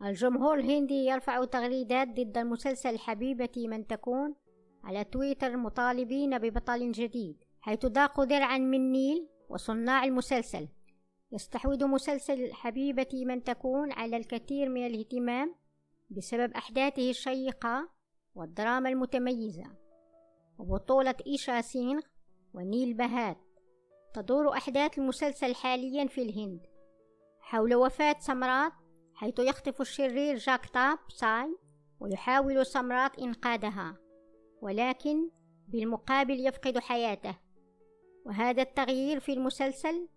الجمهور الهندي يرفع تغريدات ضد المسلسل حبيبتي من تكون على تويتر مطالبين ببطل جديد، حيث ضاقوا ذرعا من نيل وصناع المسلسل. يستحوذ مسلسل حبيبتي من تكون على الكثير من الاهتمام بسبب أحداثه الشيقة والدراما المتميزة، وبطولة إيشا سينغ ونيل بهات. تدور أحداث المسلسل حاليا في الهند حول وفاة سمرات، حيث يخطف الشرير جاكتاب ساي ويحاول سمرات إنقاذها، ولكن بالمقابل يفقد حياته. وهذا التغيير في المسلسل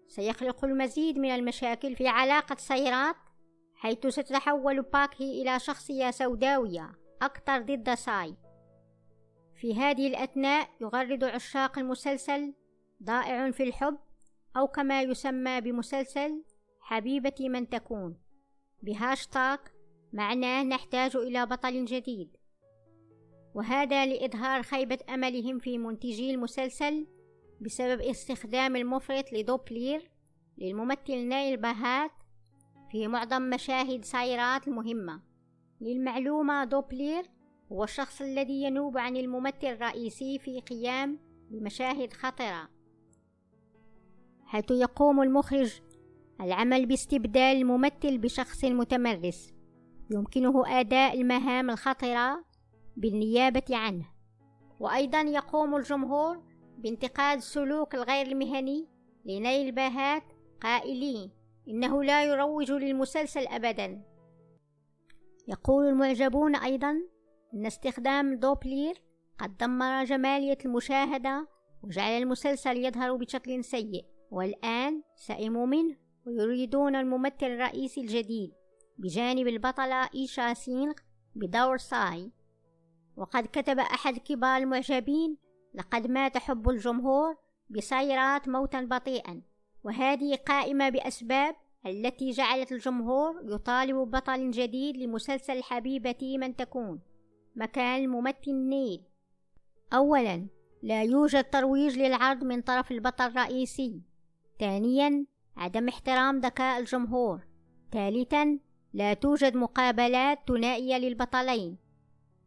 سيخلق المزيد من المشاكل في علاقة سيرات، حيث ستتحول باكهي إلى شخصية سوداوية أكثر ضد ساي. في هذه الأثناء يغرد عشاق المسلسل ضائع في الحب، أو كما يسمى بمسلسل حبيبتي من تكون بهاشتاغ معناه نحتاج إلى بطل جديد، وهذا لإظهار خيبة أملهم في منتجي المسلسل بسبب استخدام المفرط لدوبلير للممثل نيل بهات في معظم مشاهد سايرات المهمة. للمعلومة، دوبلير هو الشخص الذي ينوب عن الممثل الرئيسي في قيام بمشاهد خطرة، حيث يقوم المخرج العمل باستبدال الممثل بشخص متمرس يمكنه أداء المهام الخطرة بالنيابة عنه. وأيضا يقوم الجمهور بانتقاد السلوك الغير المهني لنيل بهات، قائلين إنه لا يروج للمسلسل أبدا. يقول المعجبون أيضا أن استخدام دوبلير قد دمر جمالية المشاهدة وجعل المسلسل يظهر بشكل سيء، والآن سئموا منه ويريدون الممثل الرئيسي الجديد بجانب البطلة إيشا سينغ بدور ساي. وقد كتب أحد كبار المعجبين: لقد مات حب الجمهور بسايرات موتا بطيئا، وهذه قائمة بأسباب التي جعلت الجمهور يطالب ببطل جديد لمسلسل حبيبتي من تكون مكان الممثل نيل. أولا، لا يوجد ترويج للعرض من طرف البطل الرئيسي. ثانيا، عدم احترام ذكاء الجمهور. ثالثا، لا توجد مقابلات ثنائية للبطلين.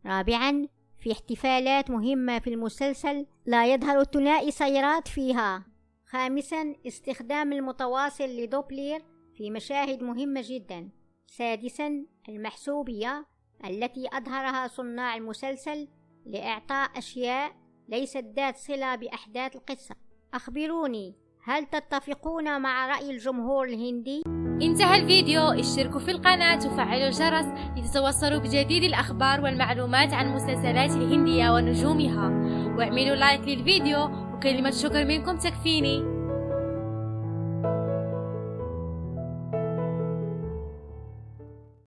رابعا، في احتفالات مهمة في المسلسل لا يظهر الثنائي سيرات فيها. خامسا، استخدام المتواصل لدوبلير في مشاهد مهمة جدا. سادسا، المحسوبية التي أظهرها صناع المسلسل لإعطاء أشياء ليست ذات صلة بأحداث القصة. أخبروني، هل تتفقون مع رأي الجمهور الهندي؟ انتهى الفيديو، اشتركوا في القناة وفعلوا الجرس لتتوصلوا بجديد الأخبار والمعلومات عن المسلسلات الهندية ونجومها، واعملوا لايك للفيديو، وكلمة شكر منكم تكفيني.